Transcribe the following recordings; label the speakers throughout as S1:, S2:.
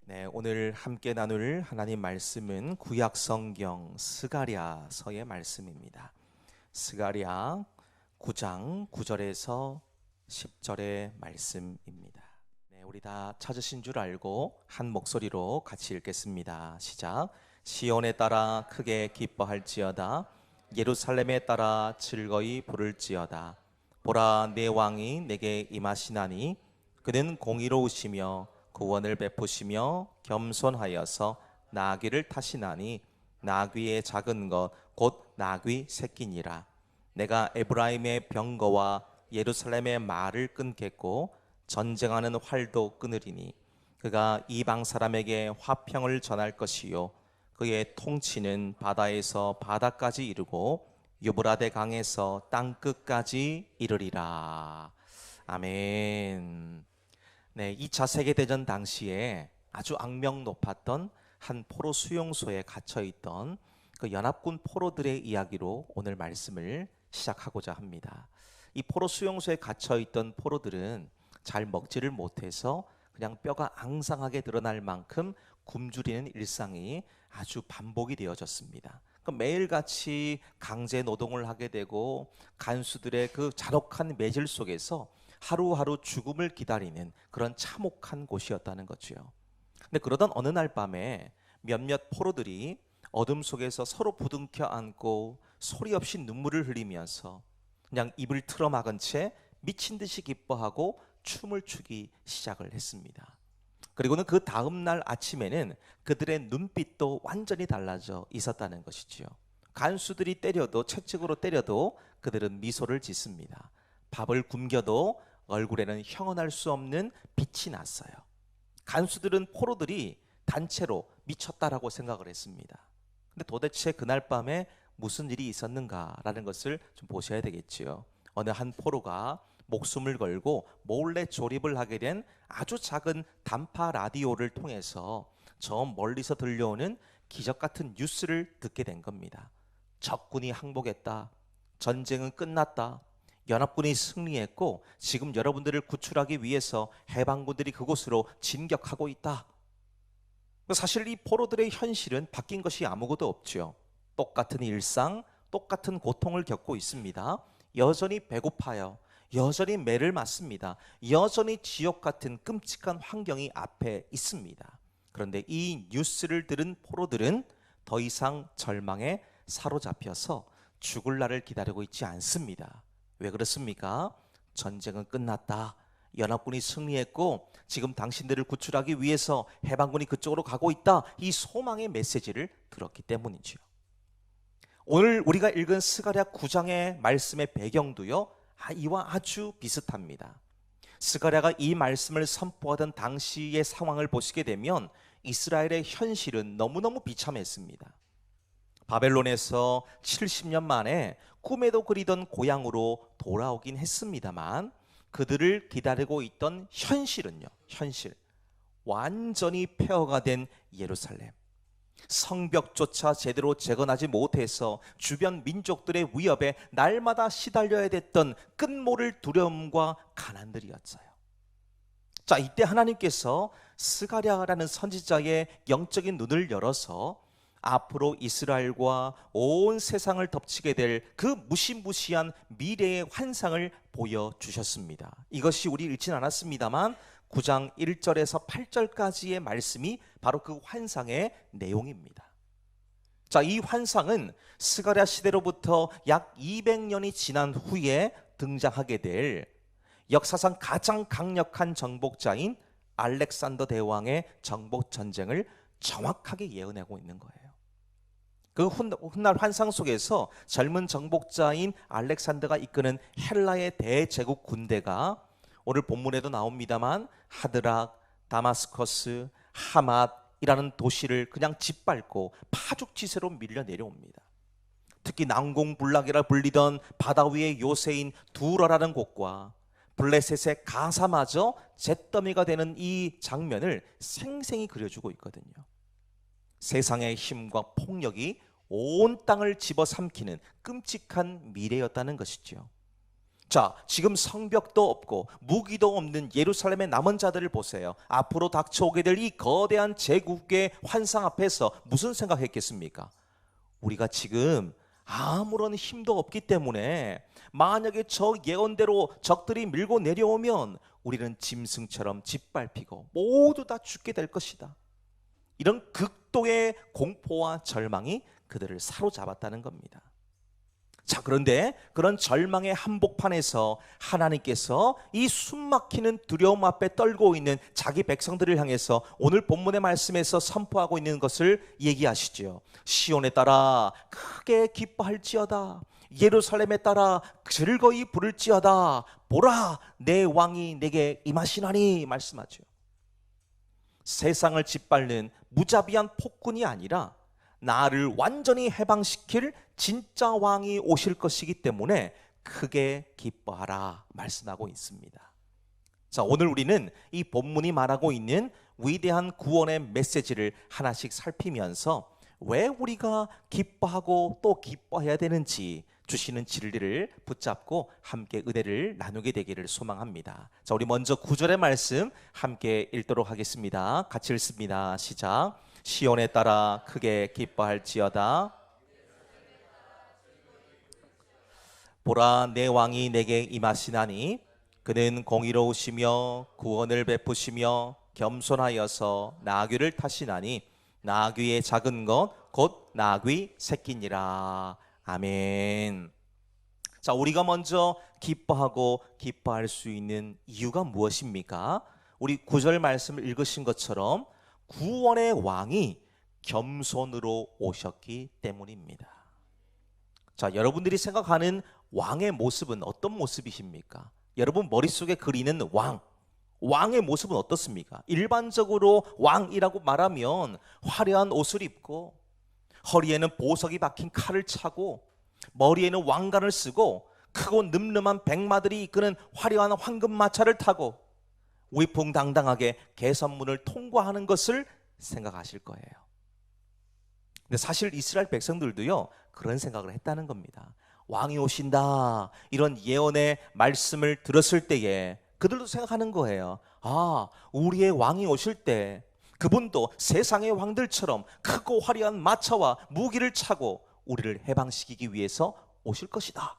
S1: 네, 오늘 함께 나눌 하나님 말씀은 구약 성경 스가랴서의 말씀입니다. 스가랴 9장 9절에서 10절의 말씀입니다. 네, 우리 다 찾으신 줄 알고 한 목소리로 같이 읽겠습니다. 시작. 시온에 따라 크게 기뻐할지어다. 예루살렘에 따라 즐거이 부를지어다. 보라, 내 왕이 내게 임하시나니 그는 공의로우시며 구원을 베푸시며 겸손하여서 나귀를 타시나니 나귀의 작은 것 곧 나귀 새끼니라. 내가 에브라임의 병거와 예루살렘의 말을 끊겠고 전쟁하는 활도 끊으리니 그가 이방 사람에게 화평을 전할 것이요 그의 통치는 바다에서 바다까지 이르고 유브라데 강에서 땅 끝까지 이르리라. 아멘. 네, 2차 세계대전 당시에 아주 악명 높았던 한 포로 수용소에 갇혀 있던 그 연합군 포로들의 이야기로 오늘 말씀을 시작하고자 합니다. 이 포로 수용소에 갇혀 있던 포로들은 잘 먹지를 못해서 그냥 뼈가 앙상하게 드러날 만큼 굶주리는 일상이 아주 반복이 되어졌습니다. 매일같이 강제 노동을 하게 되고 간수들의 그 잔혹한 매질 속에서 하루하루 죽음을 기다리는 그런 참혹한 곳이었다는 거죠. 근데 그러던 어느 날 밤에 몇몇 포로들이 어둠 속에서 서로 부둥켜 안고 소리 없이 눈물을 흘리면서 그냥 입을 틀어막은 채 미친 듯이 기뻐하고 춤을 추기 시작을 했습니다. 그리고는 그 다음 날 아침에는 그들의 눈빛도 완전히 달라져 있었다는 것이지요. 간수들이 때려도, 채찍으로 때려도 그들은 미소를 짓습니다. 밥을 굶겨도 얼굴에는 형언할 수 없는 빛이 났어요. 간수들은 포로들이 단체로 미쳤다라고 생각을 했습니다. 근데 도대체 그날 밤에 무슨 일이 있었는가라는 것을 좀 보셔야 되겠지요. 어느 한 포로가 목숨을 걸고 몰래 조립을 하게 된 아주 작은 단파 라디오를 통해서 저 멀리서 들려오는 기적 같은 뉴스를 듣게 된 겁니다. 적군이 항복했다. 전쟁은 끝났다. 연합군이 승리했고 지금 여러분들을 구출하기 위해서 해방군들이 그곳으로 진격하고 있다. 사실 이 포로들의 현실은 바뀐 것이 아무것도 없죠. 똑같은 일상, 똑같은 고통을 겪고 있습니다. 여전히 배고파요. 여전히 매를 맞습니다. 여전히 지옥 같은 끔찍한 환경이 앞에 있습니다. 그런데 이 뉴스를 들은 포로들은 더 이상 절망에 사로잡혀서 죽을 날을 기다리고 있지 않습니다. 왜 그렇습니까? 전쟁은 끝났다. 연합군이 승리했고 지금 당신들을 구출하기 위해서 해방군이 그쪽으로 가고 있다. 이 소망의 메시지를 들었기 때문이죠. 오늘 우리가 읽은 스가랴 9장의 말씀의 배경도요, 이와 아주 비슷합니다. 스가랴가 이 말씀을 선포하던 당시의 상황을 보시게 되면 이스라엘의 현실은 너무너무 비참했습니다. 바벨론에서 70년 만에 꿈에도 그리던 고향으로 돌아오긴 했습니다만 그들을 기다리고 있던 현실은요, 현실 완전히 폐허가 된 예루살렘, 성벽조차 제대로 재건하지 못해서 주변 민족들의 위협에 날마다 시달려야 됐던 끝모를 두려움과 가난들이었어요. 자, 이때 하나님께서 스가랴라는 선지자의 영적인 눈을 열어서 앞으로 이스라엘과 온 세상을 덮치게 될 그 무시무시한 미래의 환상을 보여주셨습니다. 이것이 우리 읽진 않았습니다만 9장 1절에서 8절까지의 말씀이 바로 그 환상의 내용입니다. 자, 이 환상은 스가랴 시대로부터 약 200년이 지난 후에 등장하게 될 역사상 가장 강력한 정복자인 알렉산더 대왕의 정복 전쟁을 정확하게 예언하고 있는 거예요. 그 훗날 환상 속에서 젊은 정복자인 알렉산더가 이끄는 헬라의 대제국 군대가 오늘 본문에도 나옵니다만 하드락, 다마스커스, 하맛이라는 도시를 그냥 짓밟고 파죽지세로 밀려 내려옵니다. 특히 난공불락이라 불리던 바다 위의 요새인 두러라는 곳과 블레셋의 가사마저 잿더미가 되는 이 장면을 생생히 그려주고 있거든요. 세상의 힘과 폭력이 온 땅을 집어삼키는 끔찍한 미래였다는 것이죠. 자, 지금 성벽도 없고 무기도 없는 예루살렘의 남은 자들을 보세요. 앞으로 닥쳐오게 될 이 거대한 제국의 환상 앞에서 무슨 생각했겠습니까? 우리가 지금 아무런 힘도 없기 때문에 만약에 저 예언대로 적들이 밀고 내려오면 우리는 짐승처럼 짓밟히고 모두 다 죽게 될 것이다. 이런 극도의 공포와 절망이 그들을 사로잡았다는 겁니다. 자, 그런데 그런 절망의 한복판에서 하나님께서 이 숨막히는 두려움 앞에 떨고 있는 자기 백성들을 향해서 오늘 본문의 말씀에서 선포하고 있는 것을 얘기하시죠. 시온에 따라 크게 기뻐할지어다. 예루살렘에 따라 즐거이 부를지어다. 보라, 내 왕이 내게 임하시나니 말씀하죠. 세상을 짓밟는 무자비한 폭군이 아니라 나를 완전히 해방시킬 진짜 왕이 오실 것이기 때문에 크게 기뻐하라 말씀하고 있습니다. 자, 오늘 우리는 이 본문이 말하고 있는 위대한 구원의 메시지를 하나씩 살피면서 왜 우리가 기뻐하고 또 기뻐해야 되는지 주시는 진리를 붙잡고 함께 은혜를 나누게 되기를 소망합니다. 자, 우리 먼저 9절의 말씀 함께 읽도록 하겠습니다. 같이 읽습니다. 시작. 시온에 따라 크게 기뻐할지어다. 보라, 내 왕이 내게 임하시나니 그는 공의로우시며 구원을 베푸시며 겸손하여서 나귀를 타시나니 나귀의 작은 것 곧 나귀 새끼니라. 아멘. 자, 우리가 먼저 기뻐하고 기뻐할 수 있는 이유가 무엇입니까? 우리 9절 말씀을 읽으신 것처럼 구원의 왕이 겸손으로 오셨기 때문입니다. 자, 여러분들이 생각하는 왕의 모습은 어떤 모습이십니까? 여러분 머릿속에 그리는 왕의 모습은 어떻습니까? 일반적으로 왕이라고 말하면 화려한 옷을 입고 허리에는 보석이 박힌 칼을 차고 머리에는 왕관을 쓰고 크고 늠름한 백마들이 이끄는 화려한 황금마차를 타고 위풍당당하게 개선문을 통과하는 것을 생각하실 거예요. 근데 사실 이스라엘 백성들도요, 그런 생각을 했다는 겁니다. 왕이 오신다, 이런 예언의 말씀을 들었을 때에 그들도 생각하는 거예요. 아, 우리의 왕이 오실 때 그분도 세상의 왕들처럼 크고 화려한 마차와 무기를 차고 우리를 해방시키기 위해서 오실 것이다,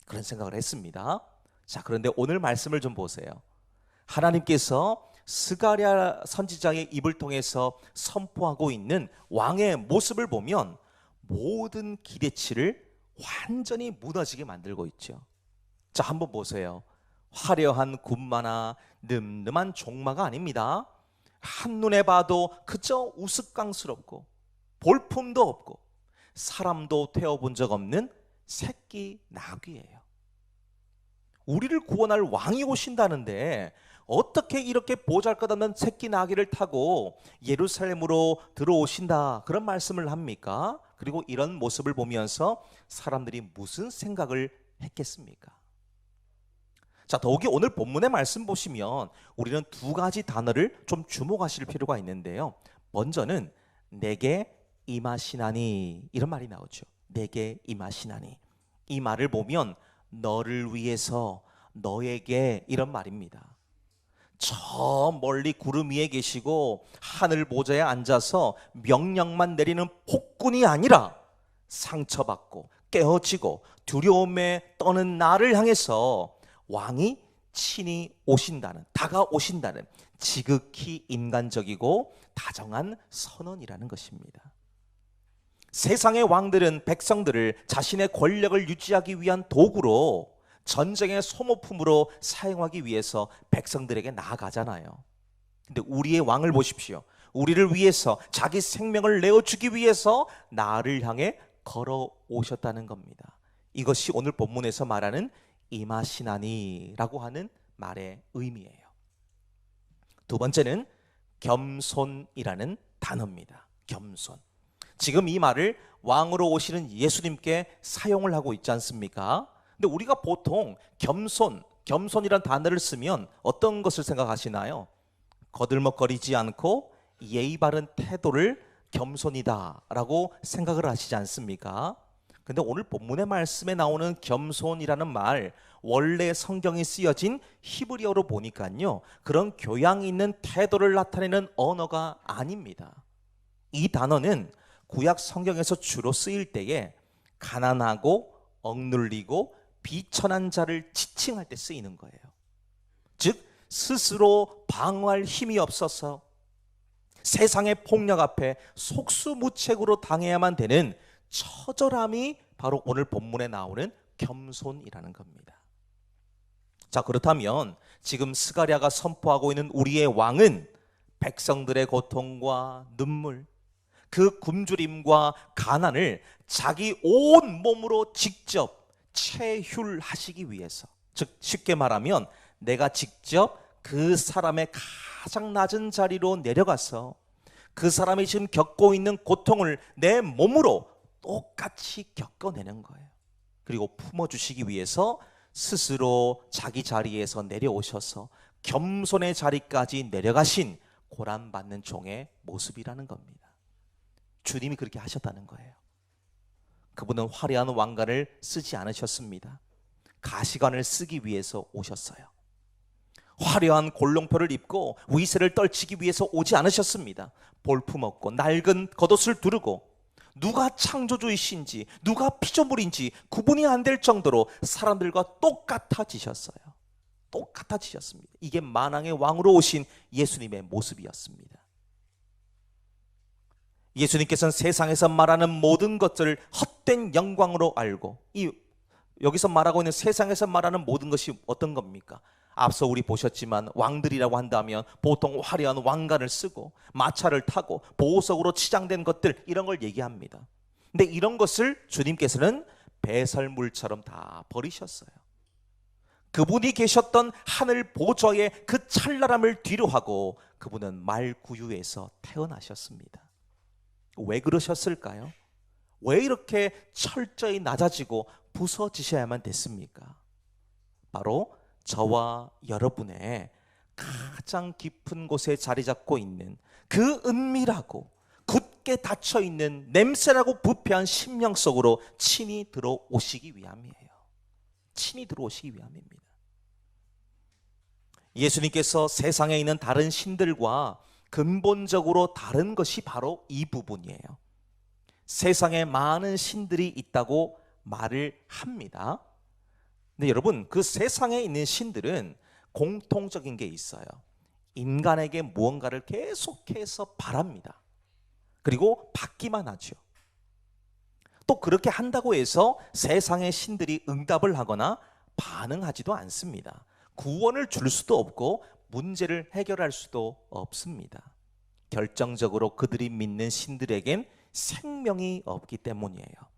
S1: 그런 생각을 했습니다. 자, 그런데 오늘 말씀을 좀 보세요. 하나님께서 스가랴 선지자의 입을 통해서 선포하고 있는 왕의 모습을 보면 모든 기대치를 완전히 무너지게 만들고 있죠. 자, 한번 보세요. 화려한 군마나 늠름한 종마가 아닙니다. 한눈에 봐도 그저 우스꽝스럽고 볼품도 없고 사람도 태워본 적 없는 새끼 나귀예요. 우리를 구원할 왕이 오신다는데 어떻게 이렇게 보잘것없는 새끼 나귀를 타고 예루살렘으로 들어오신다, 그런 말씀을 합니까? 그리고 이런 모습을 보면서 사람들이 무슨 생각을 했겠습니까? 자, 더욱이 오늘 본문의 말씀 보시면 우리는 두 가지 단어를 좀 주목하실 필요가 있는데요. 먼저는 내게 임하시나니, 이런 말이 나오죠. 내게 임하시나니. 이 말을 보면 너를 위해서, 너에게, 이런 말입니다. 저 멀리 구름 위에 계시고 하늘 보좌에 앉아서 명령만 내리는 폭군이 아니라 상처받고 깨어지고 두려움에 떠는 나를 향해서 왕이 친히 오신다는, 다가오신다는 지극히 인간적이고 다정한 선언이라는 것입니다. 세상의 왕들은 백성들을 자신의 권력을 유지하기 위한 도구로, 전쟁의 소모품으로 사용하기 위해서 백성들에게 나아가잖아요. 근데 우리의 왕을 보십시오. 우리를 위해서 자기 생명을 내어주기 위해서 나를 향해 걸어오셨다는 겁니다. 이것이 오늘 본문에서 말하는 임하시나니라고 하는 말의 의미예요. 두 번째는 겸손이라는 단어입니다. 겸손. 지금 이 말을 왕으로 오시는 예수님께 사용을 하고 있지 않습니까? 근데 우리가 보통 겸손이란 단어를 쓰면 어떤 것을 생각하시나요? 거들먹거리지 않고 예의 바른 태도를 겸손이다라고 생각을 하시지 않습니까? 근데 오늘 본문의 말씀에 나오는 겸손이라는 말, 원래 성경이 쓰여진 히브리어로 보니까요, 그런 교양 있는 태도를 나타내는 언어가 아닙니다. 이 단어는 구약 성경에서 주로 쓰일 때에 가난하고 억눌리고 비천한 자를 지칭할 때 쓰이는 거예요. 즉 스스로 방어할 힘이 없어서 세상의 폭력 앞에 속수무책으로 당해야만 되는 처절함이 바로 오늘 본문에 나오는 겸손이라는 겁니다. 자, 그렇다면 지금 스가랴가 선포하고 있는 우리의 왕은 백성들의 고통과 눈물, 그 굶주림과 가난을 자기 온 몸으로 직접 체휼하시기 위해서, 즉 쉽게 말하면 내가 직접 그 사람의 가장 낮은 자리로 내려가서 그 사람이 지금 겪고 있는 고통을 내 몸으로 똑같이 겪어내는 거예요. 그리고 품어주시기 위해서 스스로 자기 자리에서 내려오셔서 겸손의 자리까지 내려가신 고난받는 종의 모습이라는 겁니다. 주님이 그렇게 하셨다는 거예요. 그분은 화려한 왕관을 쓰지 않으셨습니다. 가시관을 쓰기 위해서 오셨어요. 화려한 골롱표를 입고 위세를 떨치기 위해서 오지 않으셨습니다. 볼품없고 낡은 겉옷을 두르고 누가 창조주이신지 누가 피조물인지 구분이 안 될 정도로 사람들과 똑같아지셨어요. 똑같아지셨습니다. 이게 만왕의 왕으로 오신 예수님의 모습이었습니다. 예수님께서는 세상에서 말하는 모든 것들을 헛된 영광으로 알고, 여기서 말하고 있는 세상에서 말하는 모든 것이 어떤 겁니까? 앞서 우리 보셨지만 왕들이라고 한다면 보통 화려한 왕관을 쓰고 마차를 타고 보석으로 치장된 것들, 이런 걸 얘기합니다. 근데 이런 것을 주님께서는 배설물처럼 다 버리셨어요. 그분이 계셨던 하늘 보좌의 그 찬란함을 뒤로하고 그분은 말구유에서 태어나셨습니다. 왜 그러셨을까요? 왜 이렇게 철저히 낮아지고 부서지셔야만 됐습니까? 바로 저와 여러분의 가장 깊은 곳에 자리 잡고 있는 그 은밀하고 굳게 닫혀있는 냄새나고 부패한 심령 속으로 친히 들어오시기 위함이에요. 친히 들어오시기 위함입니다. 예수님께서 세상에 있는 다른 신들과 근본적으로 다른 것이 바로 이 부분이에요. 세상에 많은 신들이 있다고 말을 합니다. 근데 여러분, 그 세상에 있는 신들은 공통적인 게 있어요. 인간에게 무언가를 계속해서 바랍니다. 그리고 받기만 하죠. 또 그렇게 한다고 해서 세상의 신들이 응답을 하거나 반응하지도 않습니다. 구원을 줄 수도 없고 문제를 해결할 수도 없습니다. 결정적으로 그들이 믿는 신들에겐 생명이 없기 때문이에요.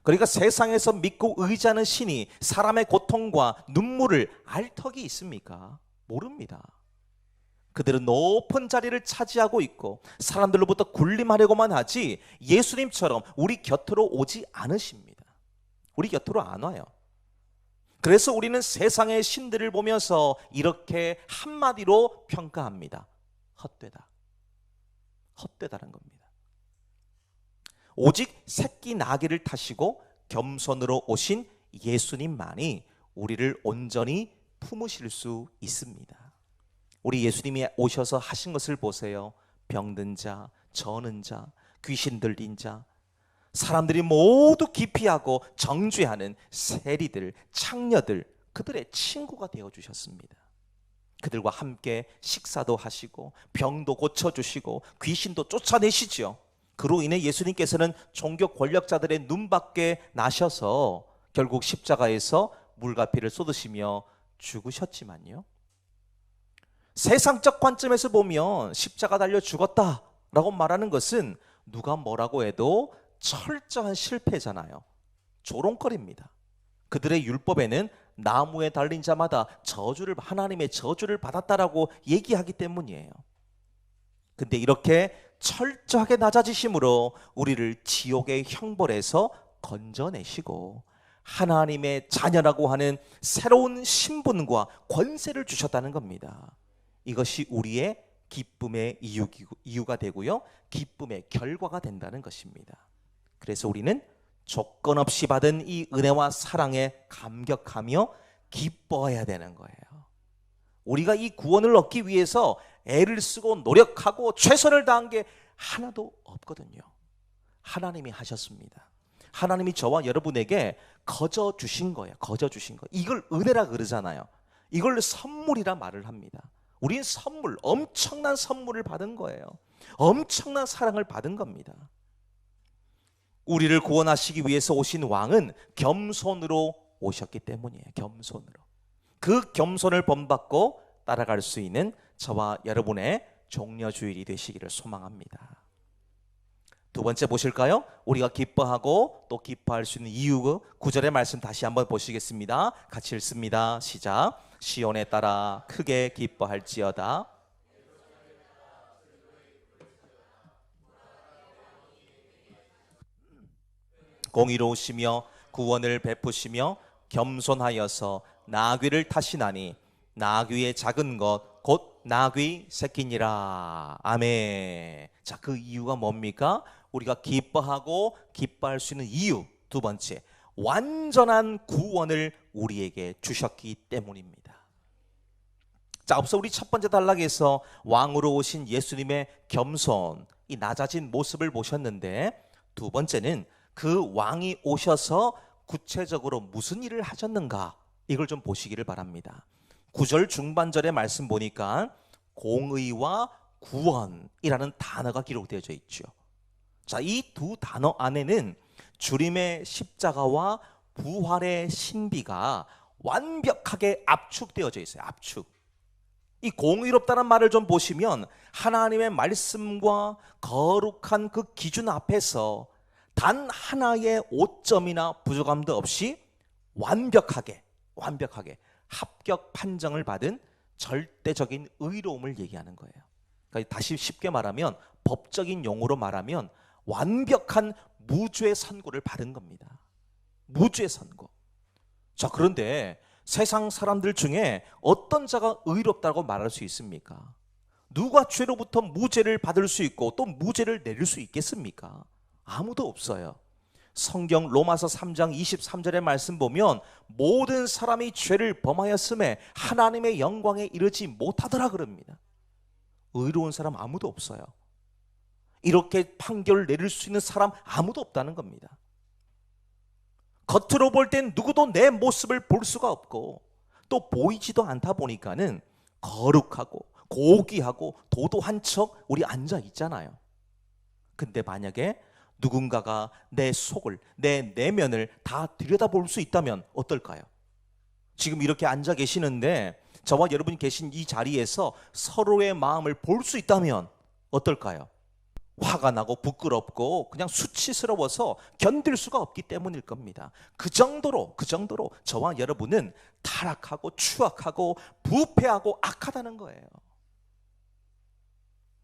S1: 그러니까 세상에서 믿고 의지하는 신이 사람의 고통과 눈물을 알 턱이 있습니까? 모릅니다. 그들은 높은 자리를 차지하고 있고 사람들로부터 군림하려고만 하지 예수님처럼 우리 곁으로 오지 않으십니다. 우리 곁으로 안 와요. 그래서 우리는 세상의 신들을 보면서 이렇게 한마디로 평가합니다. 헛되다. 헛되다는 겁니다. 오직 새끼 나귀를 타시고 겸손으로 오신 예수님만이 우리를 온전히 품으실 수 있습니다. 우리 예수님이 오셔서 하신 것을 보세요. 병든 자, 저는 자, 귀신 들린 자, 사람들이 모두 기피하고 정죄하는 세리들, 창녀들, 그들의 친구가 되어주셨습니다. 그들과 함께 식사도 하시고 병도 고쳐주시고 귀신도 쫓아내시죠. 그로 인해 예수님께서는 종교 권력자들의 눈밖에 나셔서 결국 십자가에서 물과 피를 쏟으시며 죽으셨지만요, 세상적 관점에서 보면 십자가 달려 죽었다라고 말하는 것은 누가 뭐라고 해도 철저한 실패잖아요. 조롱거리입니다. 그들의 율법에는 나무에 달린 자마다 하나님의 저주를 받았다라고 얘기하기 때문이에요. 근데 이렇게 철저하게 낮아지심으로 우리를 지옥의 형벌에서 건져내시고 하나님의 자녀라고 하는 새로운 신분과 권세를 주셨다는 겁니다. 이것이 우리의 기쁨의 이유가 되고요, 기쁨의 결과가 된다는 것입니다. 그래서 우리는 조건 없이 받은 이 은혜와 사랑에 감격하며 기뻐해야 되는 거예요. 우리가 이 구원을 얻기 위해서 애를 쓰고 노력하고 최선을 다한 게 하나도 없거든요. 하나님이 하셨습니다. 하나님이 저와 여러분에게 거저 주신 거예요. 거저 주신 거. 이걸 은혜라 그러잖아요. 이걸 선물이라 말을 합니다. 우린 선물, 엄청난 선물을 받은 거예요. 엄청난 사랑을 받은 겁니다. 우리를 구원하시기 위해서 오신 왕은 겸손으로 오셨기 때문이에요. 겸손으로. 그 겸손을 본받고 따라갈 수 있는 저와 여러분의 종려주일이 되시기를 소망합니다. 두 번째 보실까요? 우리가 기뻐하고 또 기뻐할 수 있는 이유, 9절의 말씀 다시 한번 보시겠습니다. 같이 읽습니다. 시작. 시온에 따라 크게 기뻐할지어다. 공의로우시며 구원을 베푸시며 겸손하여서 나귀를 타시나니 나귀의 작은 것 곧 나귀 새끼니라. 아멘. 자, 그 이유가 뭡니까? 우리가 기뻐하고 기뻐할 수 있는 이유, 두 번째, 완전한 구원을 우리에게 주셨기 때문입니다. 자, 앞서 우리 첫 번째 단락에서 왕으로 오신 예수님의 겸손, 이 낮아진 모습을 보셨는데, 두 번째는 그 왕이 오셔서 구체적으로 무슨 일을 하셨는가, 이걸 좀 보시기를 바랍니다. 9절 중반절의 말씀 보니까 공의와 구원이라는 단어가 기록되어져 있죠. 자, 이 두 단어 안에는 주님의 십자가와 부활의 신비가 완벽하게 압축되어져 있어요. 압축. 이 공의롭다는 말을 좀 보시면 하나님의 말씀과 거룩한 그 기준 앞에서 단 하나의 오점이나 부족함도 없이 완벽하게 합격 판정을 받은 절대적인 의로움을 얘기하는 거예요. 그러니까 다시 쉽게 말하면, 법적인 용어로 말하면 완벽한 무죄 선고를 받은 겁니다. 무죄 선고. 자, 그런데 세상 사람들 중에 어떤 자가 의롭다고 말할 수 있습니까? 누가 죄로부터 무죄를 받을 수 있고 또 무죄를 내릴 수 있겠습니까? 아무도 없어요. 성경 로마서 3장 23절의 말씀 보면 모든 사람이 죄를 범하였음에 하나님의 영광에 이르지 못하더라 그럽니다. 의로운 사람 아무도 없어요. 이렇게 판결을 내릴 수 있는 사람 아무도 없다는 겁니다. 겉으로 볼 땐 누구도 내 모습을 볼 수가 없고 또 보이지도 않다 보니까는 거룩하고 고귀하고 도도한 척 우리 앉아 있잖아요. 근데 만약에 누군가가 내 속을, 내 내면을 다 들여다볼 수 있다면 어떨까요? 지금 이렇게 앉아 계시는데 저와 여러분이 계신 이 자리에서 서로의 마음을 볼 수 있다면 어떨까요? 화가 나고 부끄럽고 그냥 수치스러워서 견딜 수가 없기 때문일 겁니다. 그 정도로 저와 여러분은 타락하고 추악하고 부패하고 악하다는 거예요.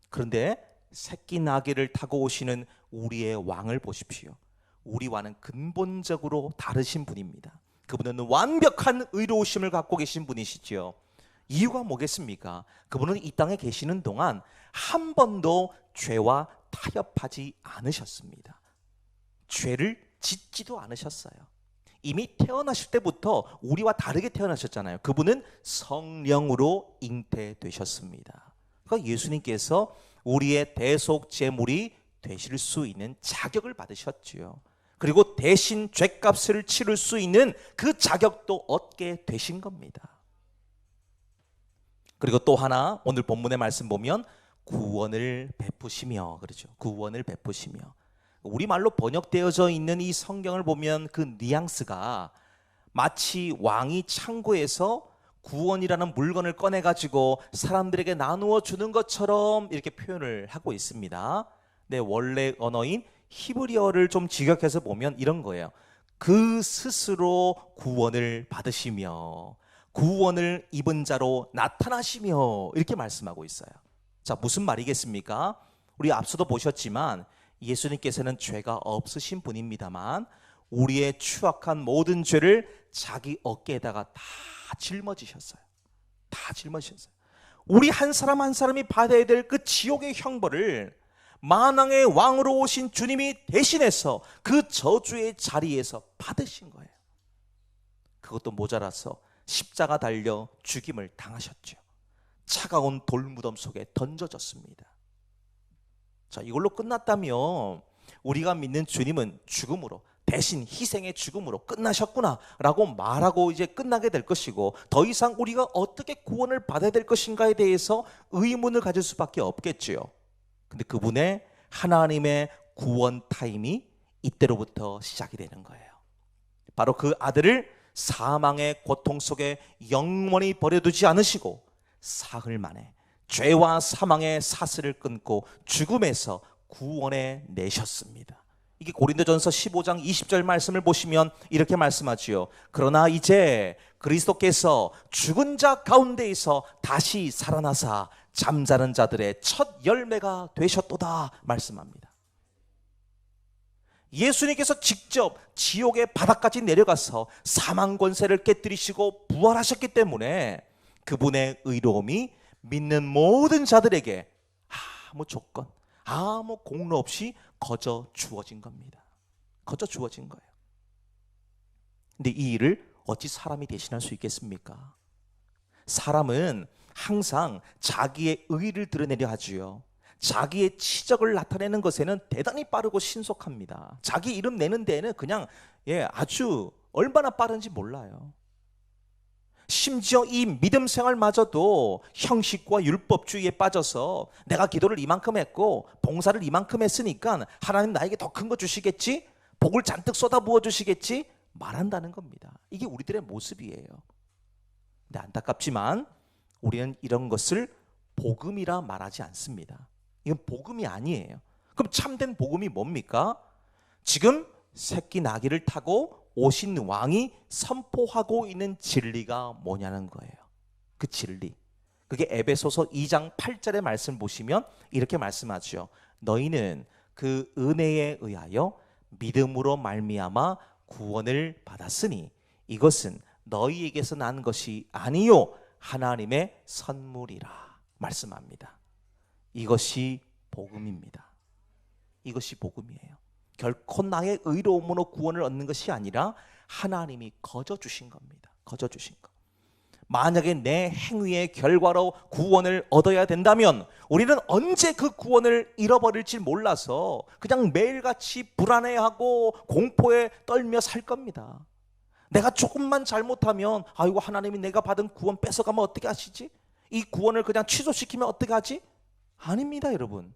S1: 그런데 새끼 나귀를 타고 오시는 우리의 왕을 보십시오. 우리와는 근본적으로 다르신 분입니다. 그분은 완벽한 의로우심을 갖고 계신 분이시죠. 이유가 뭐겠습니까? 그분은 이 땅에 계시는 동안 한 번도 죄와 타협하지 않으셨습니다. 죄를 짓지도 않으셨어요. 이미 태어나실 때부터 우리와 다르게 태어나셨잖아요. 그분은 성령으로 잉태되셨습니다. 그러니까 예수님께서 우리의 대속 제물이 되실 수 있는 자격을 받으셨지요. 그리고 대신 죄값을 치를 수 있는 그 자격도 얻게 되신 겁니다. 그리고 또 하나, 오늘 본문의 말씀 보면 구원을 베푸시며, 그렇죠. 구원을 베푸시며. 우리말로 번역되어져 있는 이 성경을 보면 그 뉘앙스가 마치 왕이 창고에서 구원이라는 물건을 꺼내가지고 사람들에게 나누어 주는 것처럼 이렇게 표현을 하고 있습니다. 네, 원래 언어인 히브리어를 좀 직역해서 보면 이런 거예요. 그 스스로 구원을 받으시며 구원을 입은 자로 나타나시며, 이렇게 말씀하고 있어요. 자, 무슨 말이겠습니까? 우리 앞서도 보셨지만 예수님께서는 죄가 없으신 분입니다만 우리의 추악한 모든 죄를 자기 어깨에다가 다 짊어지셨어요. 다 짊어지셨어요. 우리 한 사람 한 사람이 받아야 될 그 지옥의 형벌을 만왕의 왕으로 오신 주님이 대신해서 그 저주의 자리에서 받으신 거예요. 그것도 모자라서 십자가 달려 죽임을 당하셨죠. 차가운 돌무덤 속에 던져졌습니다. 자, 이걸로 끝났다면 우리가 믿는 주님은 죽음으로, 대신 희생의 죽음으로 끝나셨구나 라고 말하고 이제 끝나게 될 것이고, 더 이상 우리가 어떻게 구원을 받아야 될 것인가에 대해서 의문을 가질 수밖에 없겠지요. 근데 그분의 하나님의 구원 타임이 이때로부터 시작이 되는 거예요. 바로 그 아들을 사망의 고통 속에 영원히 버려두지 않으시고 사흘 만에 죄와 사망의 사슬을 끊고 죽음에서 구원해 내셨습니다. 이게 고린도전서 15장 20절 말씀을 보시면 이렇게 말씀하지요. 그러나 이제 그리스도께서 죽은 자 가운데에서 다시 살아나사 잠자는 자들의 첫 열매가 되셨도다 말씀합니다. 예수님께서 직접 지옥의 바닥까지 내려가서 사망 권세를 깨뜨리시고 부활하셨기 때문에 그분의 의로움이 믿는 모든 자들에게 아무 조건, 아무 공로 없이 거저 주어진 겁니다. 거저 주어진 거예요. 근데 이 일을 어찌 사람이 대신할 수 있겠습니까? 사람은 항상 자기의 의를 드러내려 하지요. 자기의 치적을 나타내는 것에는 대단히 빠르고 신속합니다. 자기 이름 내는 데에는 그냥 아주 얼마나 빠른지 몰라요. 심지어 이 믿음 생활마저도 형식과 율법주의에 빠져서 내가 기도를 이만큼 했고 봉사를 이만큼 했으니까 하나님 나에게 더 큰 거 주시겠지? 복을 잔뜩 쏟아부어 주시겠지? 말한다는 겁니다. 이게 우리들의 모습이에요. 근데 안타깝지만 우리는 이런 것을 복음이라 말하지 않습니다. 이건 복음이 아니에요. 그럼 참된 복음이 뭡니까? 지금 새끼 나귀를 타고 오신 왕이 선포하고 있는 진리가 뭐냐는 거예요. 그 진리. 그게 에베소서 2장 8절의 말씀 보시면 이렇게 말씀하죠. 너희는 그 은혜에 의하여 믿음으로 말미암아 구원을 받았으니 이것은 너희에게서 난 것이 아니요 하나님의 선물이라 말씀합니다. 이것이 복음입니다. 이것이 복음이에요. 결코 나의 의로움으로 구원을 얻는 것이 아니라 하나님이 거저 주신 겁니다. 거저 주신 것. 만약에 내 행위의 결과로 구원을 얻어야 된다면 우리는 언제 그 구원을 잃어버릴지 몰라서 그냥 매일같이 불안해하고 공포에 떨며 살 겁니다. 내가 조금만 잘못하면 아이고 하나님이 내가 받은 구원 뺏어가면 어떻게 하시지? 이 구원을 그냥 취소시키면 어떻게 하지? 아닙니다, 여러분.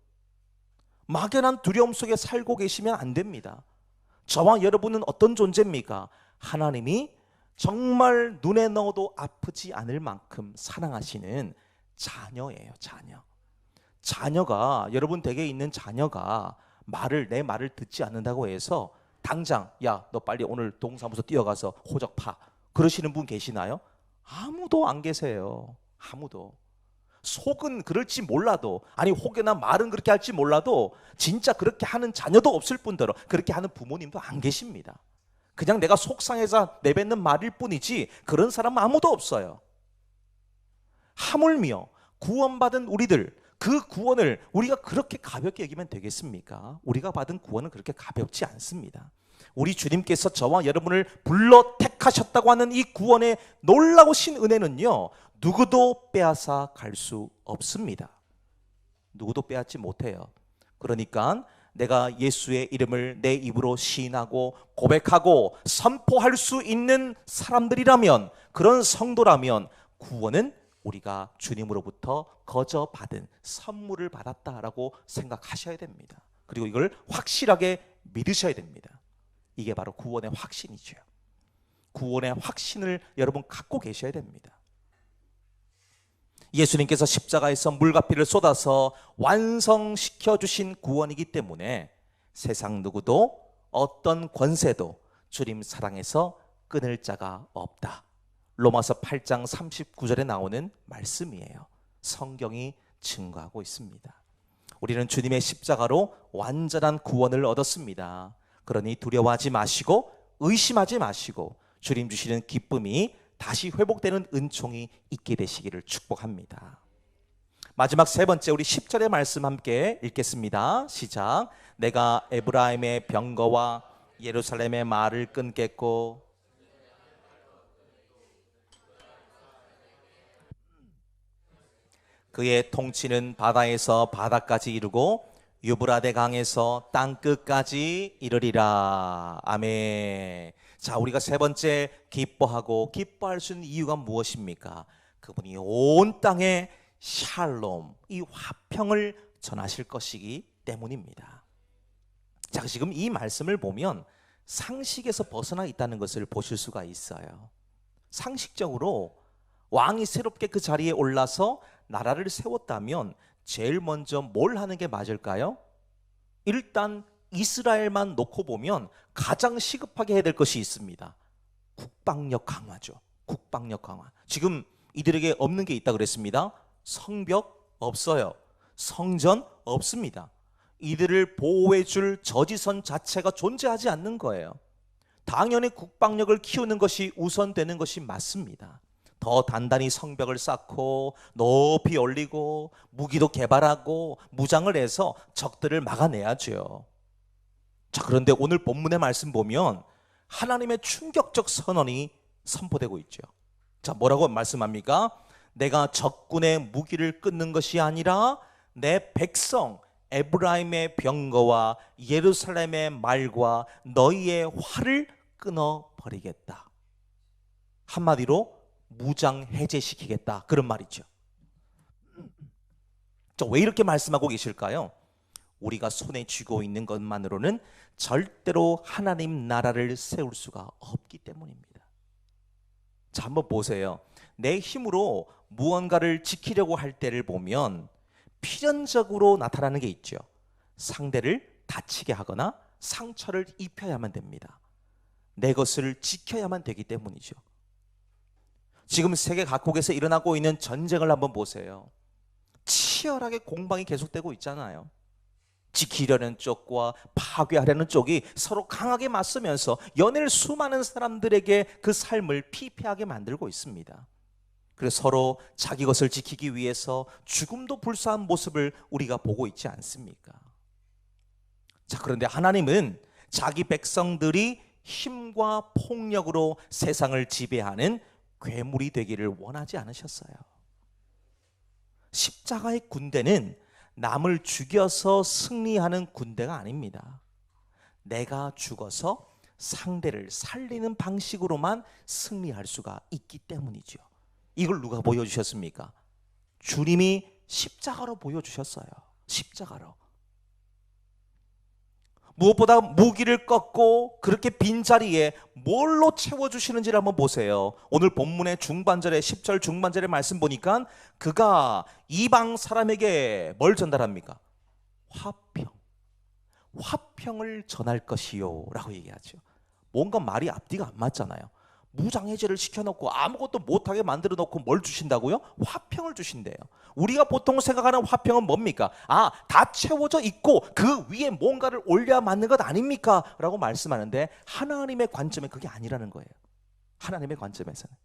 S1: 막연한 두려움 속에 살고 계시면 안 됩니다. 저와 여러분은 어떤 존재입니까? 하나님이 정말 눈에 넣어도 아프지 않을 만큼 사랑하시는 자녀예요. 자녀. 자녀가, 여러분 댁에 있는 자녀가 내 말을 듣지 않는다고 해서 당장 야 너 빨리 오늘 동사무소 뛰어가서 호적 파 그러시는 분 계시나요? 아무도 안 계세요. 아무도. 속은 그럴지 몰라도, 아니 혹여나 말은 그렇게 할지 몰라도 진짜 그렇게 하는 자녀도 없을 뿐더러 그렇게 하는 부모님도 안 계십니다. 그냥 내가 속상해서 내뱉는 말일 뿐이지 그런 사람은 아무도 없어요. 하물며 구원받은 우리들, 그 구원을 우리가 그렇게 가볍게 여기면 되겠습니까? 우리가 받은 구원은 그렇게 가볍지 않습니다. 우리 주님께서 저와 여러분을 불러 택하셨다고 하는 이 구원의 놀라우신 은혜는요, 누구도 빼앗아 갈 수 없습니다. 누구도 빼앗지 못해요. 그러니까 내가 예수의 이름을 내 입으로 시인하고 고백하고 선포할 수 있는 사람들이라면, 그런 성도라면 구원은 우리가 주님으로부터 거저 받은 선물을 받았다라고 생각하셔야 됩니다. 그리고 이걸 확실하게 믿으셔야 됩니다. 이게 바로 구원의 확신이죠. 구원의 확신을 여러분 갖고 계셔야 됩니다. 예수님께서 십자가에서 물과 피를 쏟아서 완성시켜 주신 구원이기 때문에 세상 누구도 어떤 권세도 주님 사랑에서 끊을 자가 없다. 로마서 8장 39절에 나오는 말씀이에요. 성경이 증거하고 있습니다. 우리는 주님의 십자가로 완전한 구원을 얻었습니다. 그러니 두려워하지 마시고 의심하지 마시고 주님 주시는 기쁨이 다시 회복되는 은총이 있게 되시기를 축복합니다. 마지막 세 번째 우리 10절의 말씀 함께 읽겠습니다. 시작. 내가 에브라임의 병거와 예루살렘의 말을 끊겠고 그의 통치는 바다에서 바다까지 이르고 유브라데 강에서 땅끝까지 이르리라. 아멘. 자, 우리가 세 번째 기뻐할 수 있는 이유가 무엇입니까? 그분이 온 땅에 샬롬, 이 화평을 전하실 것이기 때문입니다. 자, 지금 이 말씀을 보면 상식에서 벗어나 있다는 것을 보실 수가 있어요. 상식적으로 왕이 새롭게 그 자리에 올라서 나라를 세웠다면 제일 먼저 뭘 하는 게 맞을까요? 일단 이스라엘만 놓고 보면 가장 시급하게 해야 될 것이 있습니다. 국방력 강화죠. 국방력 강화. 지금 이들에게 없는 게 있다 그랬습니다. 성벽 없어요. 성전 없습니다. 이들을 보호해 줄 저지선 자체가 존재하지 않는 거예요. 당연히 국방력을 키우는 것이 우선되는 것이 맞습니다. 더 단단히 성벽을 쌓고 높이 올리고 무기도 개발하고 무장을 해서 적들을 막아내야죠. 자, 그런데 오늘 본문의 말씀 보면 하나님의 충격적 선언이 선포되고 있죠. 자, 뭐라고 말씀합니까? 내가 적군의 무기를 끊는 것이 아니라 내 백성 에브라임의 병거와 예루살렘의 말과 너희의 활을 끊어버리겠다. 한마디로 무장 해제시키겠다, 그런 말이죠. 왜 이렇게 말씀하고 계실까요? 우리가 손에 쥐고 있는 것만으로는 절대로 하나님 나라를 세울 수가 없기 때문입니다. 자, 한번 보세요. 내 힘으로 무언가를 지키려고 할 때를 보면 필연적으로 나타나는 게 있죠. 상대를 다치게 하거나 상처를 입혀야만 됩니다. 내 것을 지켜야만 되기 때문이죠. 지금 세계 각국에서 일어나고 있는 전쟁을 한번 보세요. 치열하게 공방이 계속되고 있잖아요. 지키려는 쪽과 파괴하려는 쪽이 서로 강하게 맞서면서 연일 수많은 사람들에게 그 삶을 피폐하게 만들고 있습니다. 그래서 서로 자기 것을 지키기 위해서 죽음도 불사한 모습을 우리가 보고 있지 않습니까? 자, 그런데 하나님은 자기 백성들이 힘과 폭력으로 세상을 지배하는 괴물이 되기를 원하지 않으셨어요. 십자가의 군대는 남을 죽여서 승리하는 군대가 아닙니다. 내가 죽어서 상대를 살리는 방식으로만 승리할 수가 있기 때문이죠. 이걸 누가 보여주셨습니까? 주님이 십자가로 보여주셨어요. 십자가로. 무엇보다 무기를 꺾고 그렇게 빈자리에 뭘로 채워주시는지를 한번 보세요. 오늘 본문의 중반절에 10절 중반절의 말씀 보니까 그가 이방 사람에게 뭘 전달합니까? 화평을 전할 것이요 라고 얘기하죠. 뭔가 말이 앞뒤가 안 맞잖아요. 무장해제를 시켜놓고 아무것도 못하게 만들어 놓고 뭘 주신다고요? 화평을 주신대요. 우리가 보통 생각하는 화평은 뭡니까? 다 채워져 있고 그 위에 뭔가를 올려야 맞는 것 아닙니까? 라고 말씀하는데 하나님의 관점에 그게 아니라는 거예요. 하나님의 관점에서는.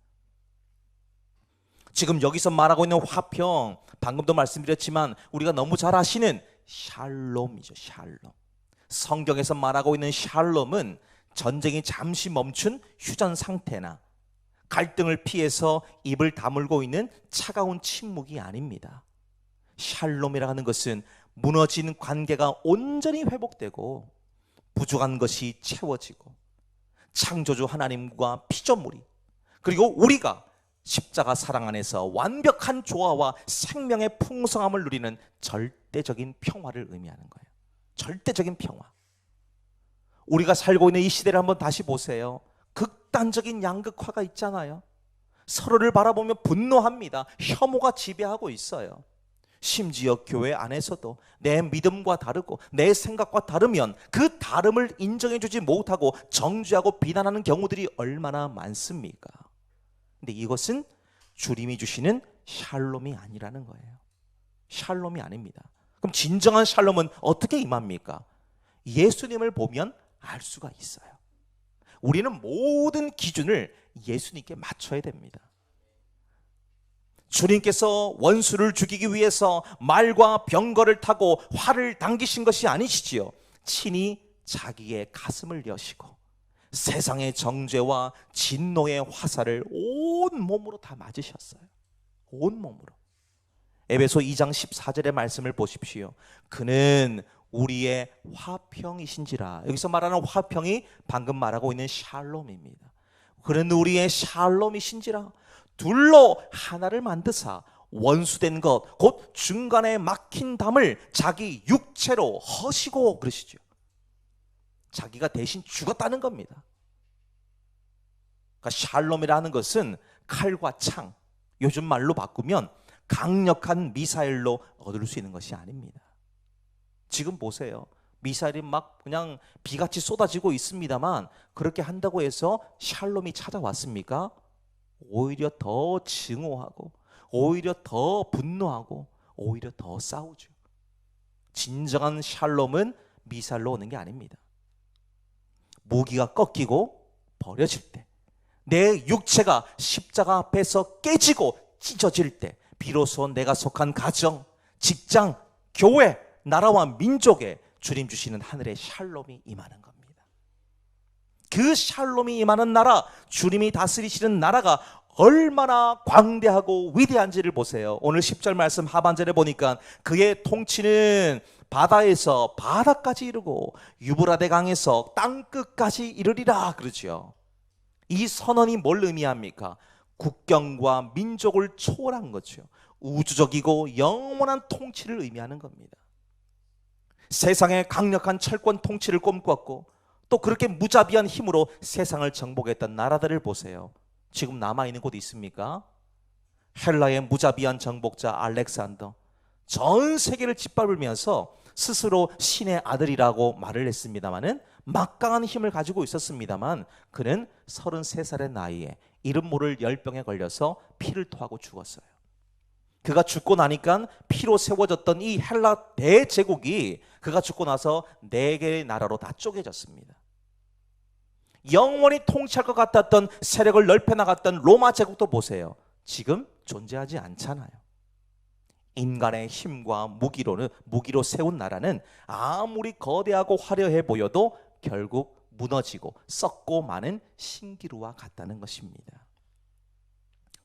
S1: 지금 여기서 말하고 있는 화평, 방금도 말씀드렸지만 우리가 너무 잘 아시는 샬롬이죠. 샬롬. 성경에서 말하고 있는 샬롬은 전쟁이 잠시 멈춘 휴전 상태나 갈등을 피해서 입을 다물고 있는 차가운 침묵이 아닙니다. 샬롬이라 하는 것은 무너진 관계가 온전히 회복되고 부족한 것이 채워지고 창조주 하나님과 피조물이 그리고 우리가 십자가 사랑 안에서 완벽한 조화와 생명의 풍성함을 누리는 절대적인 평화를 의미하는 거예요. 절대적인 평화. 우리가 살고 있는 이 시대를 한번 다시 보세요. 극단적인 양극화가 있잖아요. 서로를 바라보며 분노합니다. 혐오가 지배하고 있어요. 심지어 교회 안에서도 내 믿음과 다르고 내 생각과 다르면 그 다름을 인정해주지 못하고 정죄하고 비난하는 경우들이 얼마나 많습니까? 근데 이것은 주님이 주시는 샬롬이 아니라는 거예요. 샬롬이 아닙니다. 그럼 진정한 샬롬은 어떻게 임합니까? 예수님을 보면 알 수가 있어요. 우리는 모든 기준을 예수님께 맞춰야 됩니다. 주님께서 원수를 죽이기 위해서 말과 병거를 타고 활을 당기신 것이 아니시지요. 친히 자기의 가슴을 여시고 세상의 정죄와 진노의 화살을 온 몸으로 다 맞으셨어요. 온 몸으로. 에베소 2장 14절의 말씀을 보십시오. 그는 우리의 화평이신지라. 여기서 말하는 화평이 방금 말하고 있는 샬롬입니다. 그는 우리의 샬롬이신지라. 둘로 하나를 만드사 원수된 것 곧 중간에 막힌 담을 자기 육체로 허시고 그러시죠. 자기가 대신 죽었다는 겁니다. 그러니까 샬롬이라는 것은 칼과 창, 요즘 말로 바꾸면 강력한 미사일로 얻을 수 있는 것이 아닙니다. 지금 보세요. 미사일이 막 그냥 비같이 쏟아지고 있습니다만 그렇게 한다고 해서 샬롬이 찾아왔습니까? 오히려 더 증오하고 오히려 더 분노하고 오히려 더 싸우죠. 진정한 샬롬은 미사일로 오는 게 아닙니다. 무기가 꺾이고 버려질 때, 내 육체가 십자가 앞에서 깨지고 찢어질 때 비로소 내가 속한 가정, 직장, 교회, 나라와 민족에 주님 주시는 하늘의 샬롬이 임하는 겁니다. 그 샬롬이 임하는 나라, 주님이 다스리시는 나라가 얼마나 광대하고 위대한지를 보세요. 오늘 10절 말씀 하반절에 보니까 그의 통치는 바다에서 바다까지 이르고 유브라데 강에서 땅끝까지 이르리라 그러죠. 이 선언이 뭘 의미합니까? 국경과 민족을 초월한 거죠. 우주적이고 영원한 통치를 의미하는 겁니다. 세상의 강력한 철권 통치를 꿈꿨고 또 그렇게 무자비한 힘으로 세상을 정복했던 나라들을 보세요. 지금 남아있는 곳 있습니까? 헬라의 무자비한 정복자 알렉산더, 전 세계를 짓밟으면서 스스로 신의 아들이라고 말을 했습니다마는 막강한 힘을 가지고 있었습니다만 그는 33살의 나이에 이름 모를 열병에 걸려서 피를 토하고 죽었어요. 그가 죽고 나니까 피로 세워졌던 이 헬라 대제국이 그가 죽고 나서 4개의 나라로 다 쪼개졌습니다. 영원히 통치할 것 같았던 세력을 넓혀나갔던 로마 제국도 보세요. 지금 존재하지 않잖아요. 인간의 힘과 무기로 세운 나라는 아무리 거대하고 화려해 보여도 결국 무너지고 썩고 마는 신기루와 같다는 것입니다.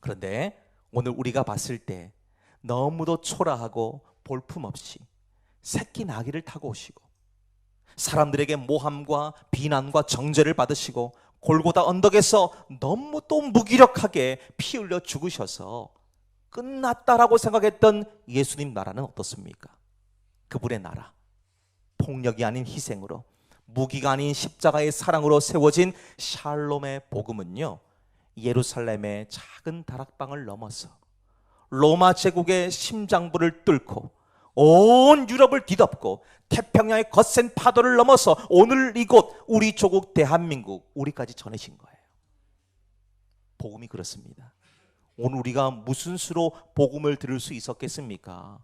S1: 그런데 오늘 우리가 봤을 때 너무도 초라하고 볼품없이 새끼 나귀를 타고 오시고 사람들에게 모함과 비난과 정죄를 받으시고 골고다 언덕에서 너무 또 무기력하게 피 흘려 죽으셔서 끝났다라고 생각했던 예수님 나라는 어떻습니까? 그분의 나라, 폭력이 아닌 희생으로, 무기가 아닌 십자가의 사랑으로 세워진 샬롬의 복음은요, 예루살렘의 작은 다락방을 넘어서 로마 제국의 심장부를 뚫고 온 유럽을 뒤덮고 태평양의 거센 파도를 넘어서 오늘 이곳 우리 조국 대한민국 우리까지 전해진 거예요. 복음이 그렇습니다. 오늘 우리가 무슨 수로 복음을 들을 수 있었겠습니까?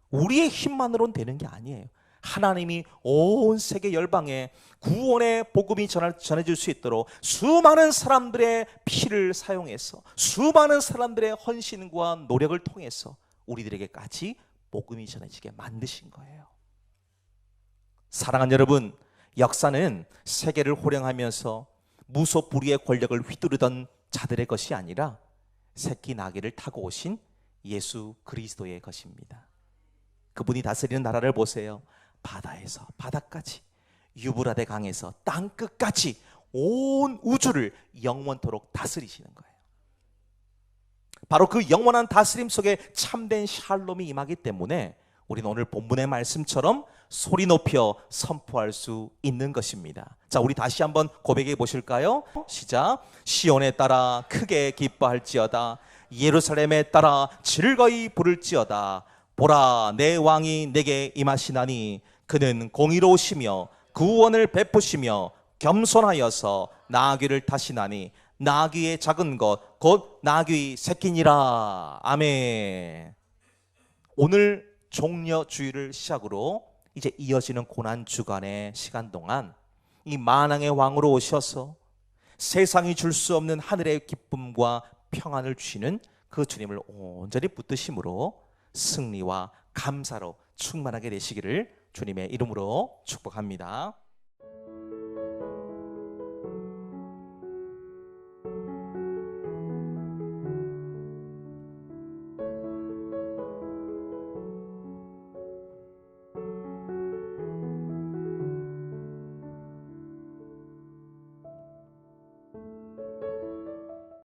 S1: 우리의 힘만으로는 되는 게 아니에요. 하나님이 온 세계 열방에 구원의 복음이 전해질 수 있도록 수많은 사람들의 피를 사용해서 수많은 사람들의 헌신과 노력을 통해서 우리들에게까지 복음이 전해지게 만드신 거예요. 사랑하는 여러분, 역사는 세계를 호령하면서 무소불위의 권력을 휘두르던 자들의 것이 아니라 새끼 나귀를 타고 오신 예수 그리스도의 것입니다. 그분이 다스리는 나라를 보세요. 바다에서 바다까지, 유브라데 강에서 땅끝까지 온 우주를 영원토록 다스리시는 거예요. 바로 그 영원한 다스림 속에 참된 샬롬이 임하기 때문에 우리는 오늘 본문의 말씀처럼 소리 높여 선포할 수 있는 것입니다. 자, 우리 다시 한번 고백해 보실까요? 시작. 시온에 따라 크게 기뻐할지어다. 예루살렘에 따라 즐거이 부를지어다. 보라, 내 왕이 내게 임하시나니 그는 공의로우시며 구원을 베푸시며 겸손하여서 나귀를 타시나니 나귀의 작은 것 곧 나귀 새끼니라. 아멘. 오늘 종려주일을 시작으로 이제 이어지는 고난주간의 시간 동안 이 만왕의 왕으로 오셔서 세상이 줄 수 없는 하늘의 기쁨과 평안을 주시는 그 주님을 온전히 붙드심으로 승리와 감사로 충만하게 되시기를 주님의 이름으로 축복합니다.